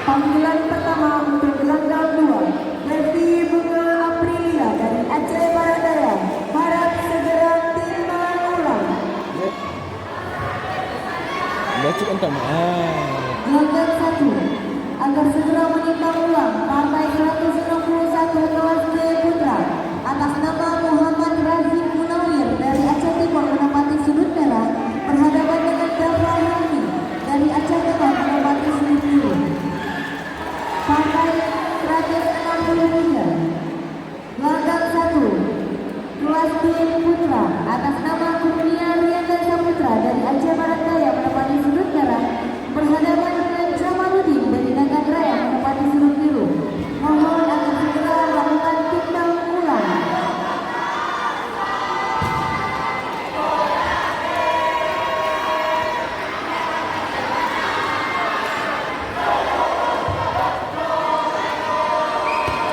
Panggilan pertama untuk gelanggang 2, Devi Bunga Aprilia dari Aceh Barat Daya. Harap segera timbang ulang. Gelanggang 1, agar segera menimbang ulang partai 161 kelas D Putra atas nama Muhammad Razif Munawir dari Aceh Timur menempati sudut merah berhadapan dengan Dava Hilmi dari Aceh Tengah menempati sudut biru. Partai 163, gelanggang 1, kelas D Putra atas nama Kurnia Rianda Saputra dari Aceh Barat Daya menempati sudut merah berhadapan dengan Jamaluddin dari Nagan Raya menempati sudut biru. Mohon agar segera lakukan timbang ulang. Jatuh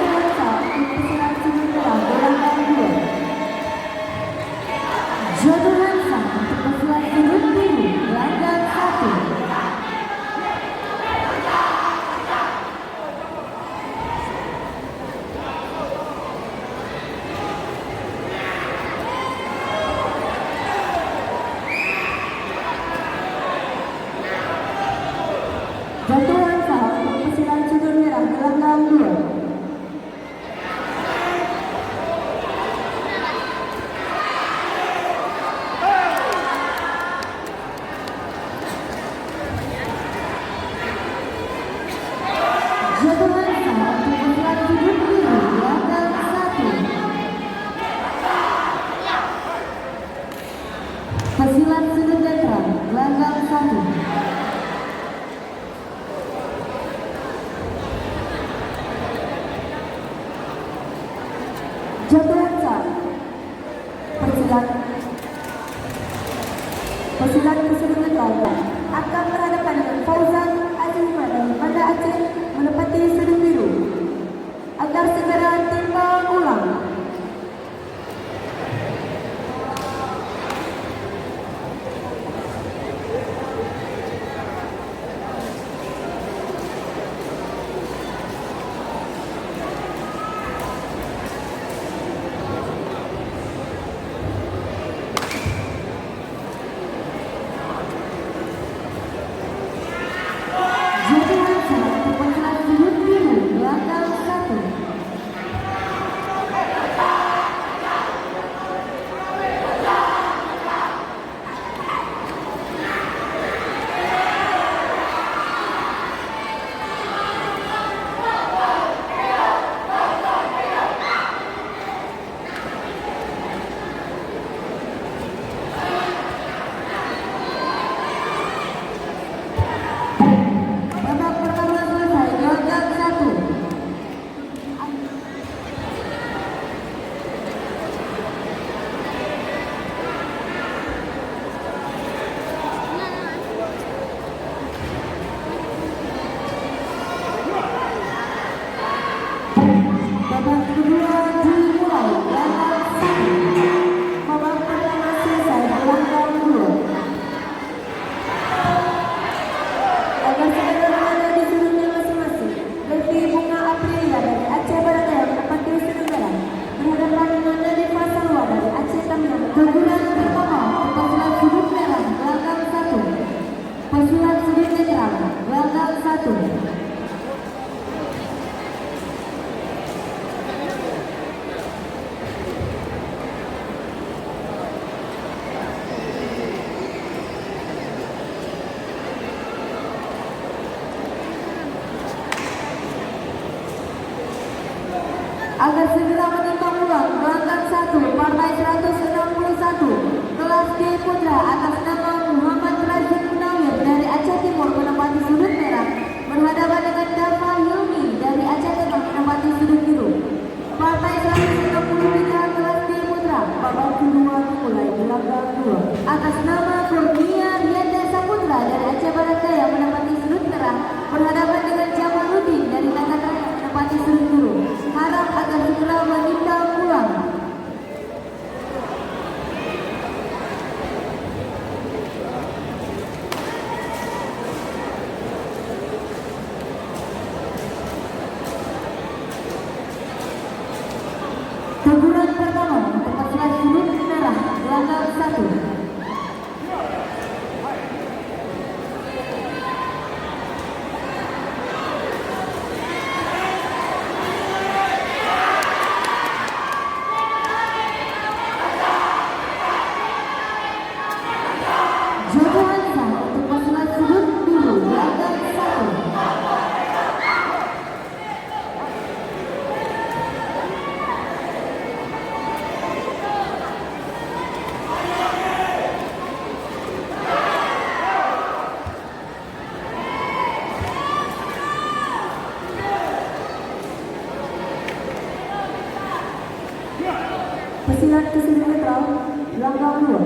Hansa untuk pesilat sudut biru, gelanggang 1. Jatuh Hansa untuk pesilat sudut merah, gelanggang 2. Jatuh Hansa untuk pesilat sudut biru, gelanggang 1. Pesilat sudut netral, gelanggang 1. Jatuh Hansa pesilat sudut netral akan berhadapan dengan Fauzan Azizman dari Banda Aceh menempati sudut biru. Agar segera timbang ulang. Jatuh Hansa untuk pesilat sudut biru, gelanggang 1. Babak pertama selesai, gelanggang 1. Babak kedua dimulai, gelanggang 1. Babak pertama selesai, gelanggang 2. Agar segera berada di sudutnya masing-masing, Devi Bunga Aprilia dari Aceh Barat Daya menempati sudut merah berhadapan dengan Nadif Fasalwa dari Aceh Tamiang. Teguran pertama untuk pesilat sudut merah, gelanggang 1. Pesilat sudut netral, gelanggang 1. Agar segera menimbang ulang, gelanggang 1, partai 161, kelas D Putra atas nama Muhammad Razif Munawir dari Aceh Timur menempati sudut merah berhadapan dengan Dava Hilmi dari Aceh Tengah menempati sudut biru. Partai 163 kelas D Putra, babak kedua dimulai, gelanggang 2. Atas nama Kurnia Rianda Saputra dari Aceh Barat Daya menempati sudut merah berhadapan dengan sering turun. Harap agar segera meminta pulang. Teguran pertama untuk pasukan sudut merah gelanggang 1. Pesilat kesini netral, gelanggang 2.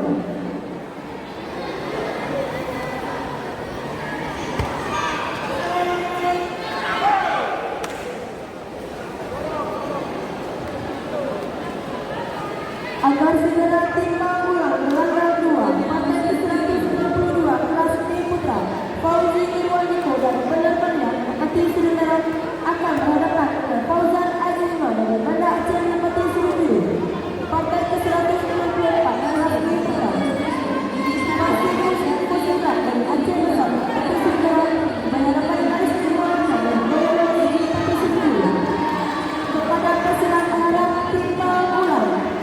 Agar segera timbang ulang gelanggang 2, partai ke-192 kelas D Putra, Fauzi Irwaniko dan benar-benar Peti Sudut Merah akan berhadapan dengan Fauzan Azima dari Banda Aceh Peti Sudut Biru. Partai ke-194 kelas D Putra, Martinus Kusira dari Aceh Besar Peti Sudut Merah berhadapan Aris Irwaniko dan Boyolali Peti Sudut Biru. Kepada pesilat harap timbang ulang.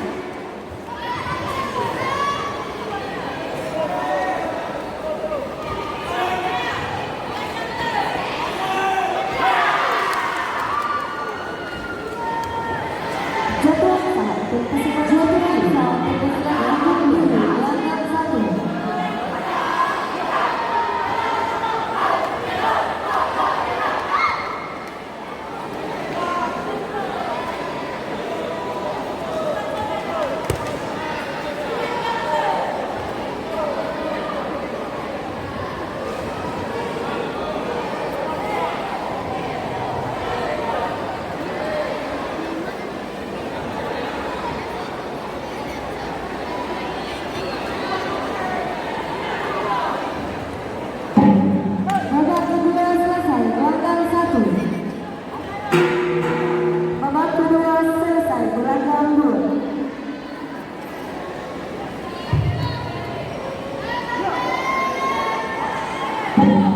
Babak kedua selesai, gelanggang 2.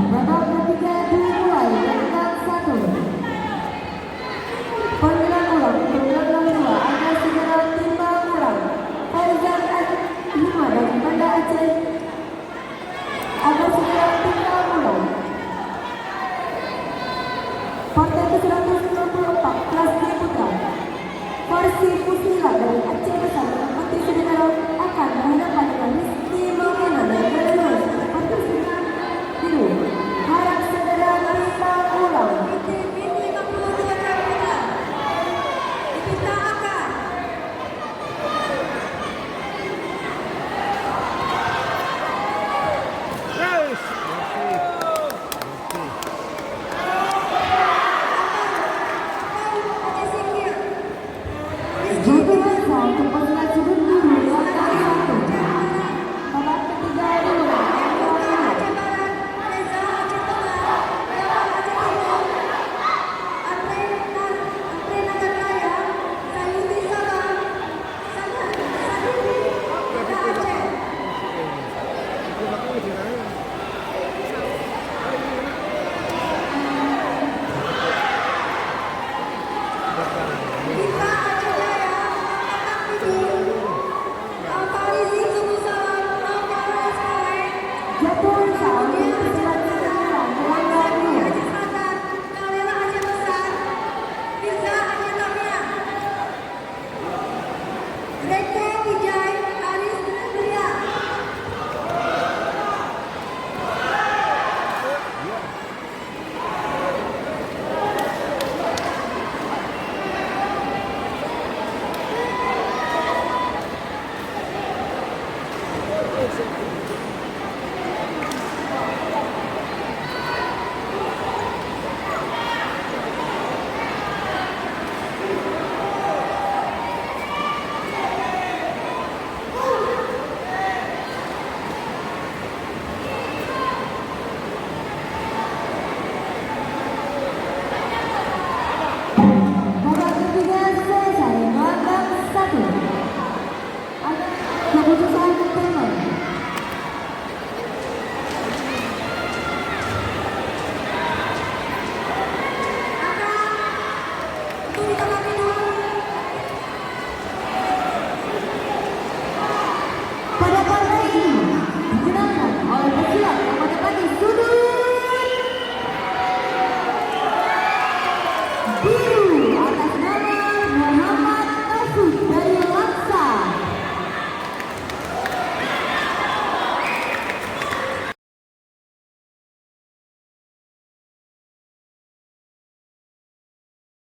Babak ketiga dimulai, gelanggang 1. Panggilan ulang untuk gelanggang 2 agar segera timbang ulang. Fauzan Azima dari Banda Aceh